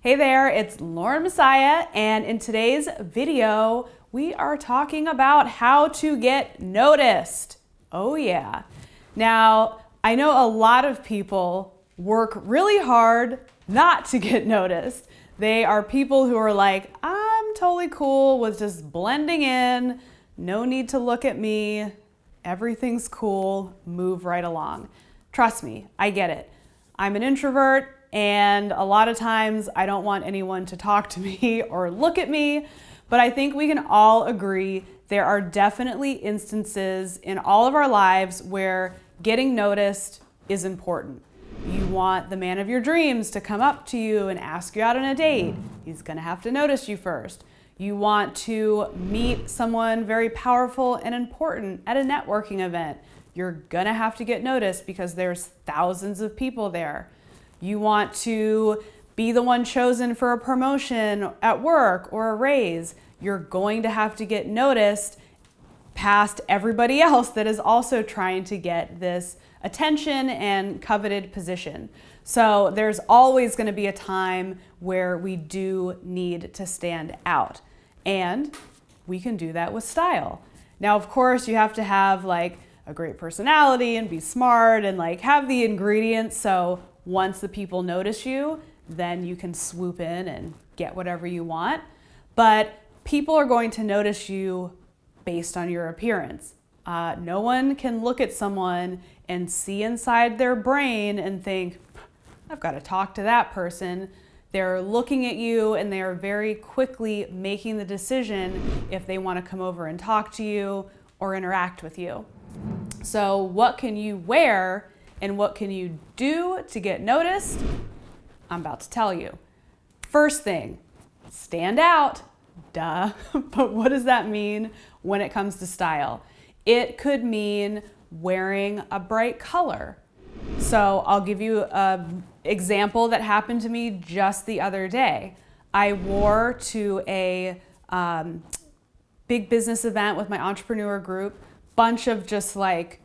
Hey there, it's Lauren Messiah, and in today's video, we are talking about how to get noticed. Oh yeah. Now, I know a lot of people work really hard not to get noticed. They are people who are like, I'm totally cool with just blending in, no need to look at me, everything's cool, move right along. Trust me, I get it. I'm an introvert, and a lot of times I don't want anyone to talk to me or look at me, but I think we can all agree there are definitely instances in all of our lives where getting noticed is important. You want the man of your dreams to come up to you and ask you out on a date. He's gonna have to notice you first. You want to meet someone very powerful and important at a networking event. You're gonna have to get noticed because there's thousands of people there. You want to be the one chosen for a promotion at work or a raise. You're going to have to get noticed past everybody else that is also trying to get this attention and coveted position. So there's always going to be a time where we do need to stand out. And we can do that with style. Now, of course, you have to have like a great personality and be smart and like have the ingredients. So once the people notice you, then you can swoop in and get whatever you want. But people are going to notice you based on your appearance. No one can look at someone and see inside their brain and think, I've got to talk to that person. They're looking at you and they are very quickly making the decision if they want to come over and talk to you or interact with you. So what can you wear and what can you do to get noticed? I'm about to tell you. First thing, stand out. Duh. But what does that mean when it comes to style? It could mean wearing a bright color. So I'll give you an example that happened to me just the other day. I wore to a big business event with my entrepreneur group, bunch of just like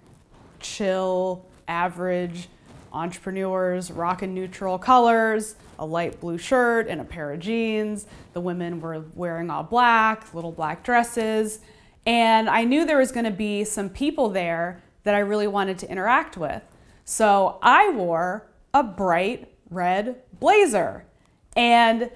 chill, average entrepreneurs, rockin' neutral colors, a light blue shirt and a pair of jeans. The women were wearing all black, little black dresses. And I knew there was gonna be some people there that I really wanted to interact with. So I wore a bright red blazer and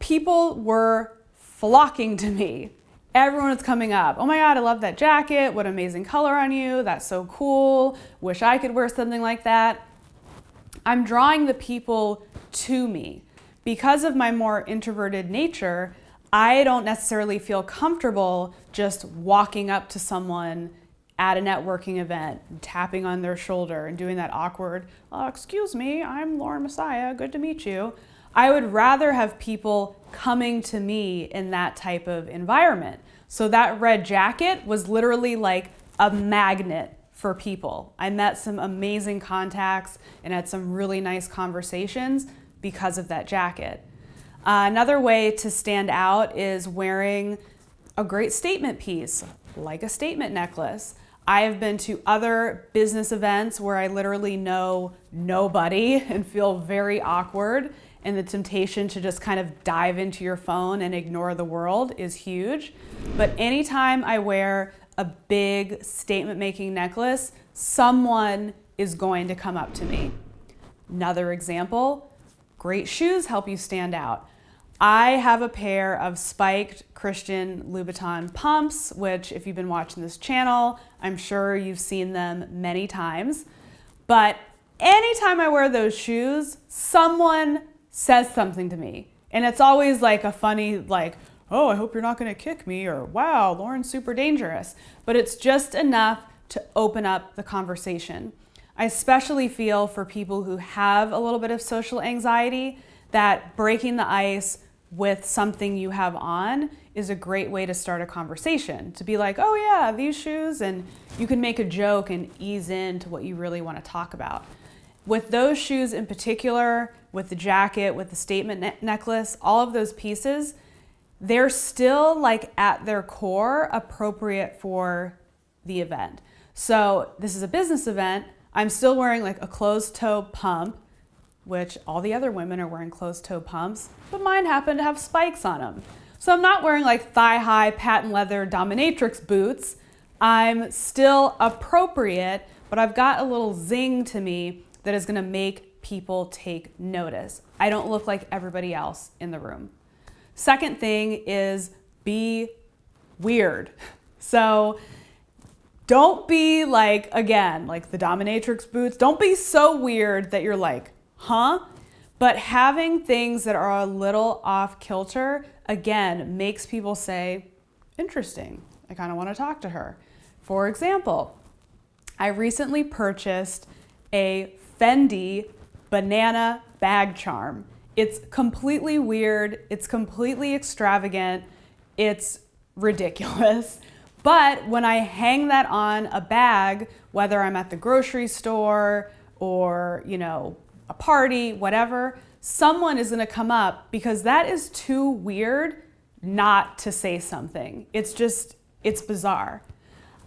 people were flocking to me. Everyone was coming up. Oh my God, I love that jacket. What amazing color on you. That's so cool. Wish I could wear something like that. I'm drawing the people to me. Because of my more introverted nature, I don't necessarily feel comfortable just walking up to someone at a networking event, tapping on their shoulder and doing that awkward, excuse me, I'm Lauren Messiah, good to meet you. I would rather have people coming to me in that type of environment. So that red jacket was literally like a magnet for people. I met some amazing contacts and had some really nice conversations because of that jacket. Another way to stand out is wearing a great statement piece, like a statement necklace. I have been to other business events where I literally know nobody and feel very awkward, and the temptation to just kind of dive into your phone and ignore the world is huge. But anytime I wear a big statement-making necklace, someone is going to come up to me. Another example, great shoes help you stand out. I have a pair of spiked Christian Louboutin pumps, which if you've been watching this channel, I'm sure you've seen them many times. But anytime I wear those shoes, someone says something to me. And it's always like a funny, like, oh, I hope you're not gonna kick me, or wow, Lauren's super dangerous. But it's just enough to open up the conversation. I especially feel for people who have a little bit of social anxiety that breaking the ice with something you have on is a great way to start a conversation. To be like, oh yeah, these shoes, and you can make a joke and ease into what you really want to talk about. With those shoes in particular, with the jacket, with the statement necklace, all of those pieces, they're still like at their core appropriate for the event. So this is a business event. I'm still wearing like a closed toe pump, which all the other women are wearing closed-toe pumps, but mine happen to have spikes on them. So I'm not wearing like thigh-high patent leather dominatrix boots. I'm still appropriate, but I've got a little zing to me that is gonna make people take notice. I don't look like everybody else in the room. Second thing is be weird. So don't be like, again, like the dominatrix boots, don't be so weird that you're like, huh? But having things that are a little off kilter, again, makes people say, interesting, I kind of want to talk to her. For example, I recently purchased a Fendi banana bag charm. It's completely weird, it's completely extravagant, it's ridiculous. But when I hang that on a bag, whether I'm at the grocery store or, you know, a party, whatever, someone is gonna come up because that is too weird not to say something. It's just, it's bizarre.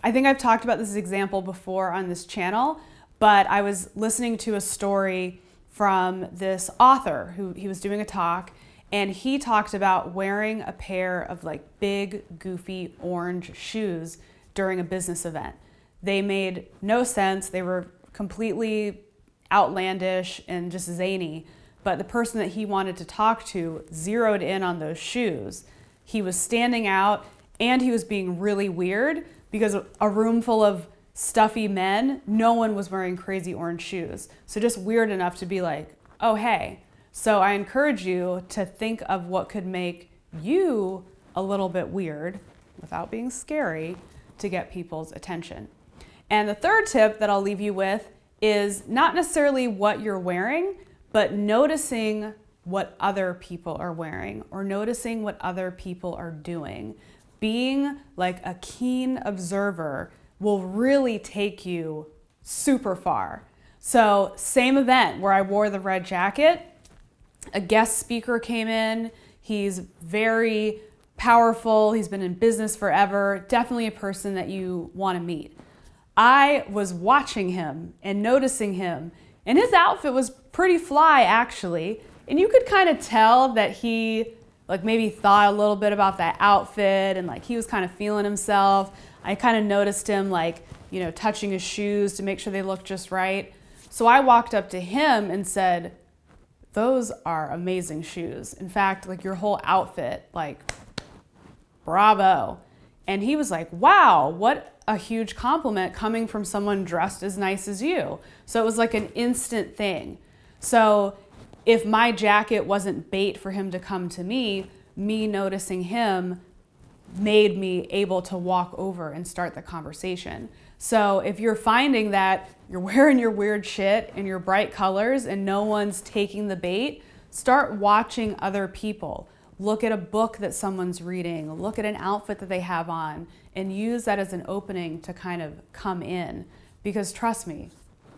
I think I've talked about this example before on this channel, but I was listening to a story from this author who he was doing a talk, and he talked about wearing a pair of like big, goofy orange shoes during a business event. They made no sense. They were completely outlandish and just zany, but the person that he wanted to talk to zeroed in on those shoes. He was standing out and he was being really weird because a room full of stuffy men, no one was wearing crazy orange shoes. So just weird enough to be like, oh, hey. So I encourage you to think of what could make you a little bit weird without being scary to get people's attention. And the third tip that I'll leave you with is not necessarily what you're wearing, but noticing what other people are wearing or noticing what other people are doing. Being like a keen observer will really take you super far. So same event where I wore the red jacket, a guest speaker came in. He's very powerful. He's been in business forever. Definitely a person that you want to meet. I was watching him and noticing him, and his outfit was pretty fly actually. And you could kind of tell that he like maybe thought a little bit about that outfit and like he was kind of feeling himself. I kind of noticed him like, you know, touching his shoes to make sure they looked just right. So I walked up to him and said, those are amazing shoes. In fact, like your whole outfit, like, bravo. And he was like, wow, what a huge compliment coming from someone dressed as nice as you. So it was like an instant thing. So if my jacket wasn't bait for him to come to me noticing him made me able to walk over and start the conversation. So if you're finding that you're wearing your weird shit in your bright colors and no one's taking the bait, start watching other people. Look at a book that someone's reading, look at an outfit that they have on, and use that as an opening to kind of come in. Because trust me,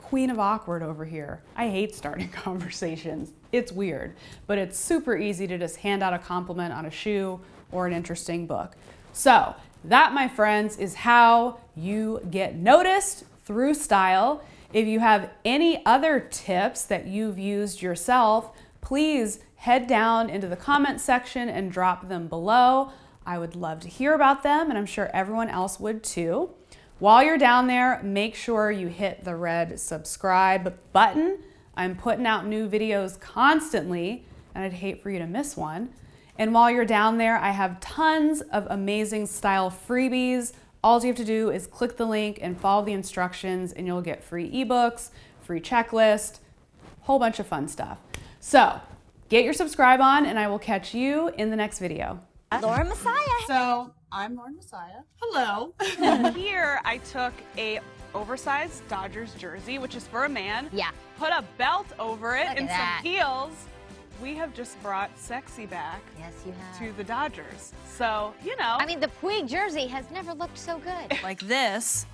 queen of awkward over here. I hate starting conversations. It's weird, but it's super easy to just hand out a compliment on a shoe or an interesting book. So that, my friends, is how you get noticed through style. If you have any other tips that you've used yourself, please head down into the comment section and drop them below. I would love to hear about them, and I'm sure everyone else would too. While you're down there, make sure you hit the red subscribe button. I'm putting out new videos constantly, and I'd hate for you to miss one. And while you're down there, I have tons of amazing style freebies. All you have to do is click the link and follow the instructions, and you'll get free ebooks, free checklist, whole bunch of fun stuff. So get your subscribe on, and I will catch you in the next video. Lauren Messiah. So I'm Lauren Messiah. Hello. Here I took a oversized Dodgers jersey, which is for a man. Yeah. Put a belt over it Look and at some heels. We have just brought sexy back Yes, you have. to the Dodgers. So, you know. I mean, the Puig jersey has never looked so good. Like this.